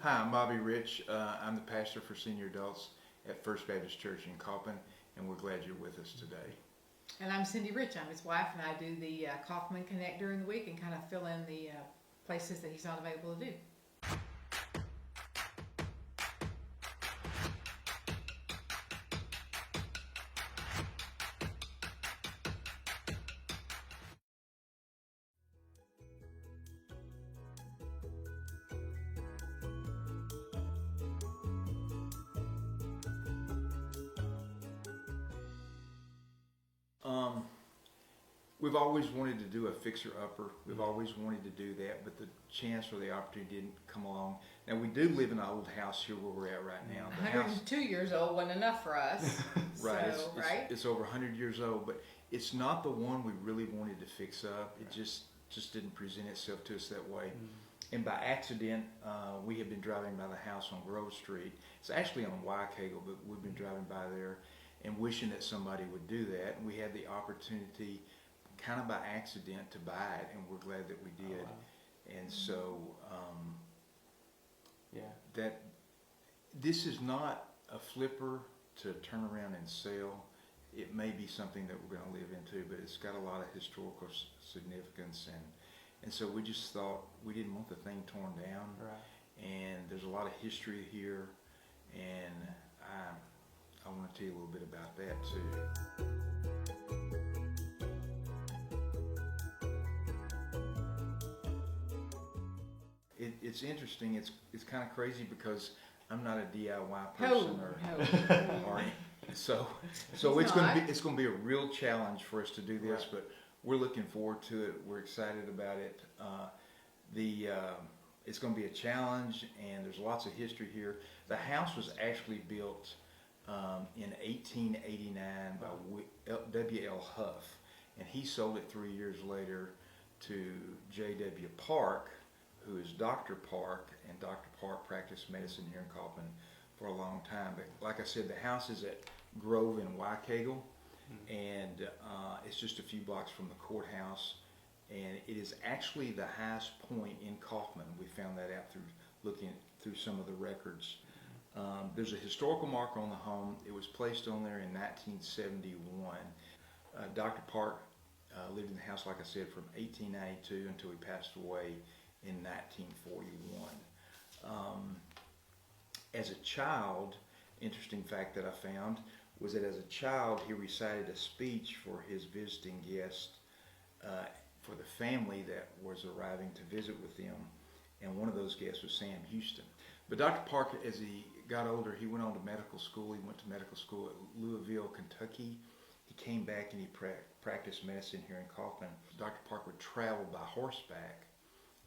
Hi, I'm Bobby Rich. I'm the pastor for senior adults at First Baptist Church in Kaufman, and we're glad you're with us today. And I'm Cindy Rich. I'm his wife, and I do the Kaufman Connect during the week and kind of fill in the places that he's not available to do. We've always wanted to do a fixer-upper. We've always wanted to do that, but the chance or the opportunity didn't come along. Now, we do live in an old house here where we're at right now. The 102 years old wasn't enough for us. Right, So, it's over 100 years old, but it's not the one we really wanted to fix up. It just didn't present itself to us that way. And by accident, we had been driving by the house on Grove Street. It's actually on Waikegel, but we've been driving by there and wishing that somebody would do that. And we had the opportunity, kind of by accident, to buy it, and we're glad that we did. Oh, wow. And so Yeah. that this is not a flipper to turn around and sell. It may be something that we're going to live into, but it's got a lot of historical significance, and so we just thought we didn't want the thing torn down. Right. And there's a lot of history here, and I want to tell you a little bit about that too. It's interesting. It's kind of crazy because I'm not a DIY person, so it's going to be a real challenge for us to do this, but we're looking forward to it. We're excited about it. It's going to be a challenge, and there's lots of history here. The house was actually built in 1889 by W.L. Huff, and he sold it 3 years later to J.W. Park, who is Dr. Park, and Dr. Park practiced medicine here in Kaufman for a long time. But like I said, the house is at Grove in Waikegel, and it's just a few blocks from the courthouse, and it is actually the highest point in Kaufman. We found that out through looking through some of the records. There's a historical marker on the home. It was placed on there in 1971. Dr. Park lived in the house, like I said, from 1892 until he passed away in 1941. As a child, interesting fact that I found was that as a child he recited a speech for his visiting guest, for the family that was arriving to visit with them, and one of those guests was Sam Houston. But Dr. Park, as he got older, he went on to medical school. He went to medical school at Louisville, Kentucky. He came back and he practiced medicine here in Kaufman. Dr. Park would travel by horseback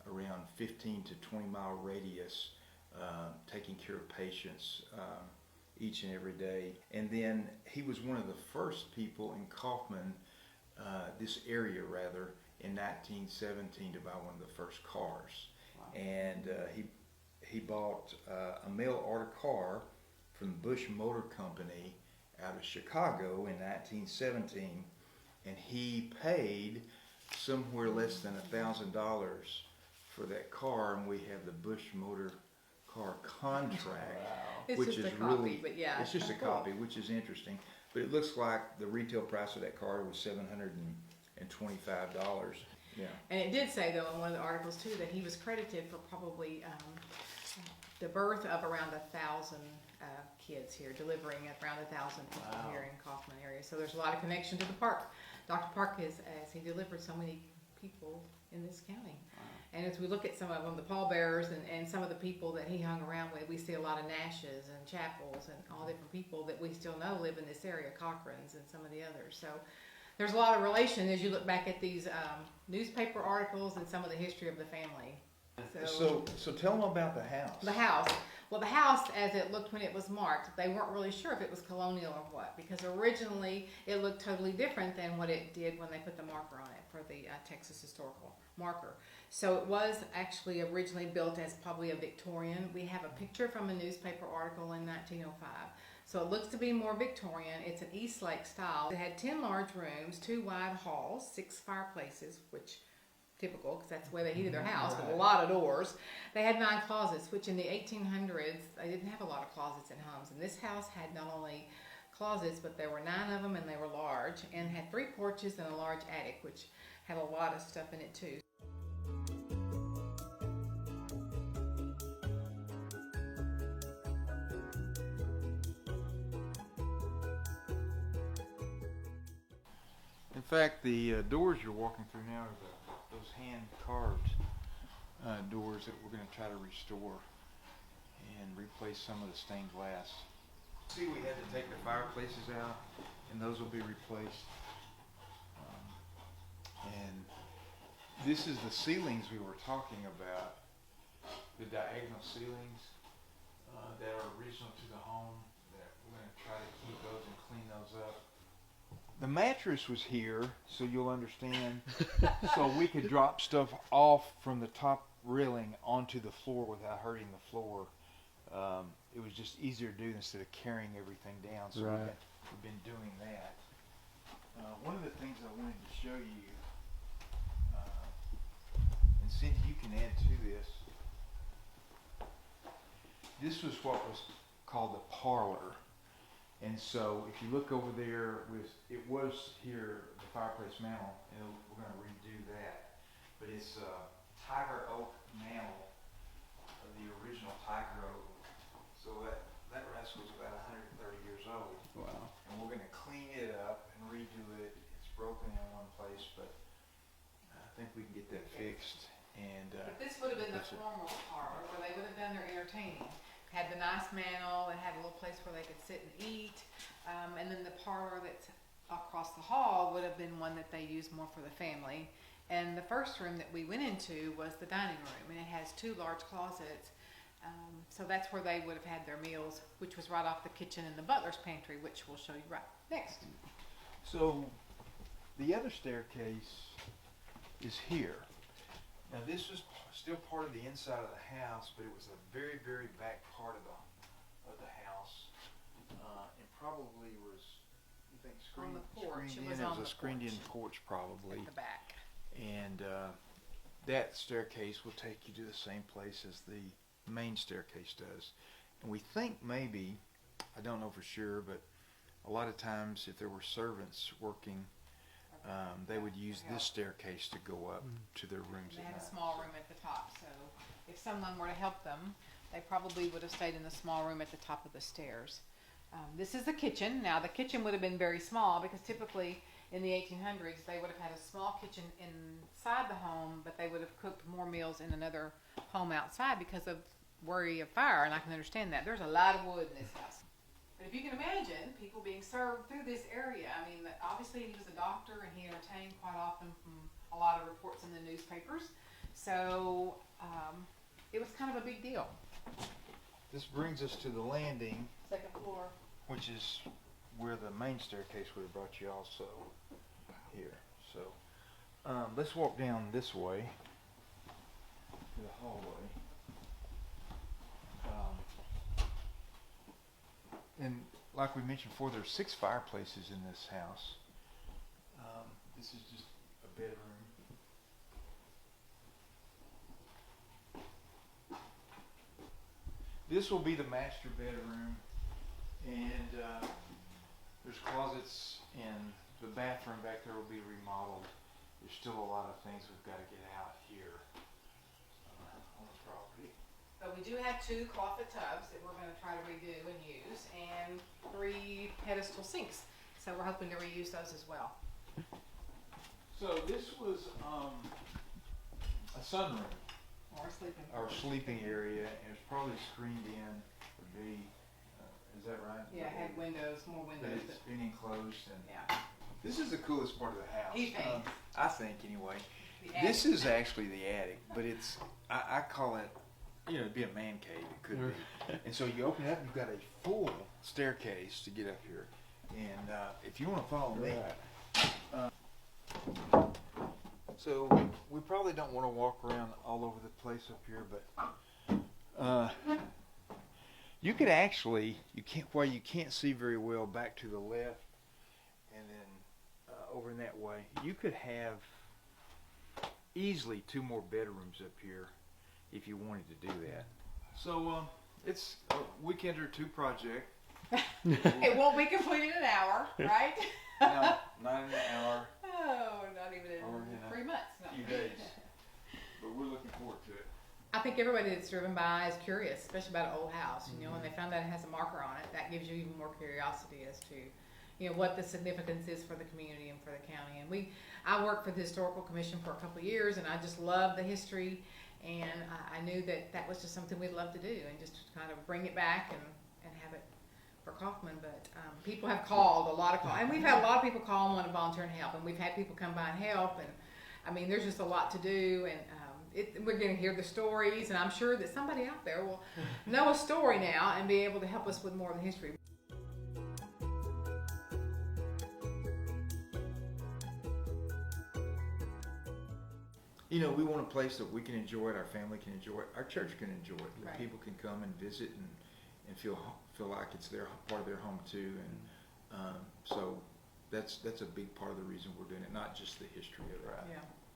around 15 to 20 mile radius, taking care of patients each and every day. And then he was one of the first people in Kaufman, this area rather, in 1917 to buy one of the first cars. Wow. And he bought a mail order car from Bush Motor Company out of Chicago in 1917, and he paid somewhere less than $1,000 for that car, and we have the Bush Motor Car contract, which is really, but yeah, it's just a copy, which is interesting. But it looks like the retail price of that car was $725. Yeah. And it did say, though, in one of the articles too, that he was credited for probably the birth of around 1,000 kids here, delivering around 1,000 people here in Kaufman area. So there's a lot of connection to the park. Dr. Park is, as he delivered so many people in this county. And as we look at some of them, the pallbearers and some of the people that he hung around with, we see a lot of Nashes and Chapels and all different people that we still know live in this area, Cochrans and some of the others. So there's a lot of relation as you look back at these newspaper articles and some of the history of the family. So tell them about the house. The house. Well, the house, as it looked when it was marked, they weren't really sure if it was colonial or what, because originally it looked totally different than what it did when they put the marker on it for the Texas historical marker. So it was actually originally built as probably a Victorian. We have a picture from a newspaper article in 1905. So it looks to be more Victorian. It's an East Lake style. It had 10 large rooms, 2 wide halls, 6 fireplaces, which typical, because that's the way they heated their house, with a lot of doors. They had 9 closets, which in the 1800s, they didn't have a lot of closets in homes. And this house had not only closets, but there were 9 of them, and they were large, and had 3 porches and a large attic, which had a lot of stuff in it too. In fact, the doors you're walking through now are those hand-carved doors that we're going to try to restore and replace some of the stained glass. See, we had to take the fireplaces out, and those will be replaced. And this is the ceilings we were talking about, the diagonal ceilings that are original to the home, that we're going to try to keep those and clean those up. The mattress was here, so you'll understand, so we could drop stuff off from the top railing onto the floor without hurting the floor. It was just easier to do instead of carrying everything down, so we've been doing that. One of the things I wanted to show you, and Cindy, you can add to this, this was what was called the parlor. And so if you look over there, it was here, the fireplace mantle, and we're going to redo that. But it's tiger oak mantle, the original tiger oak. So that rascal is about 130 years old. Wow. And we're going to clean it up and redo it. It's broken in one place, but I think we can get that fixed. And But this would have been the formal parlor where they would have done their entertaining. Had the nice mantle, it had a little place where they could sit and eat, and then the parlor that's across the hall would have been one that they used more for the family. And the first room that we went into was the dining room, and it has 2 large closets, so that's where they would have had their meals, which was right off the kitchen and the butler's pantry, which we'll show you right next. so the other staircase is here. Now this was still part of the inside of the house, but it was the very, very back part of the house. It probably was, you think, On the porch. screened It was in? on It was a the screened-in porch. porch, probably. At the back. And that staircase will take you to the same place as the main staircase does. And we think maybe, I don't know for sure, but a lot of times if there were servants working, they would use this staircase to go up to their rooms They at had a night. small room at the top, so if someone were to help them, they probably would have stayed in the small room at the top of the stairs. This is the kitchen. Now, the kitchen would have been very small because typically in the 1800s they would have had a small kitchen inside the home, but they would have cooked more meals in another home outside because of worry of fire, and I can understand that. There's a lot of wood in this house. But if you can imagine people being served through this area, I mean, obviously he was a doctor and he entertained quite often from a lot of reports in the newspapers. So it was kind of a big deal. This brings us to the landing, 2nd floor. which is where the main staircase would have brought you also here. So let's walk down this way to the hallway. And like we mentioned before, there's 6 fireplaces in this house. This is just a bedroom. This will be the master bedroom, and there's closets in the bathroom back there will be remodeled. There's still a lot of things we've got to get out here on the property. But we do have 2 clawfoot tubs that we're going to try to redo and use, and 3 pedestal sinks. So we're hoping to reuse those as well. So this was a sunroom, Or our sleeping area, and it's probably screened in would be, is that right? Yeah, it had windows, more But windows. it's been enclosed, and Yeah. this is the coolest part of the house. He thinks. I think anyway. The attic. This is actually the attic, but it's, I call it, it'd be a man cave, it could be. And so you open it up, you've got a full staircase to get up here. And if you want to follow me. So we probably don't want to walk around all over the place up here, but you could actually, while you can't see very well back to the left and then over in that way, you could have easily 2 more bedrooms up here if you wanted to do that. So it's a weekend or 2 project. It won't be completed in an hour, right? No, not in an hour, Oh, not even in Or, you know, 3 months. No. a few days. But we're looking forward to it. I think everybody that's driven by is curious, especially about an old house. You know, when they found out it has a marker on it, that gives you even more curiosity as to, you know, what the significance is for the community and for the county. And I worked for the Historical Commission for a couple of years, and I just loved the history. And I knew that was just something we'd love to do, and just kind of bring it back and have it for Kaufman. But people have called, a lot of calls, and we've had a lot of people call and want to volunteer and help, and we've had people come by and help. And I mean, there's just a lot to do, and we're going to hear the stories, and I'm sure that somebody out there will know a story now and be able to help us with more of the history. You know, we want a place that we can enjoy it, our family can enjoy it, our church can enjoy it, that Right. people can come and visit and feel like it's their part of their home too. And so that's a big part of the reason we're doing it, not just the history of it. Yeah.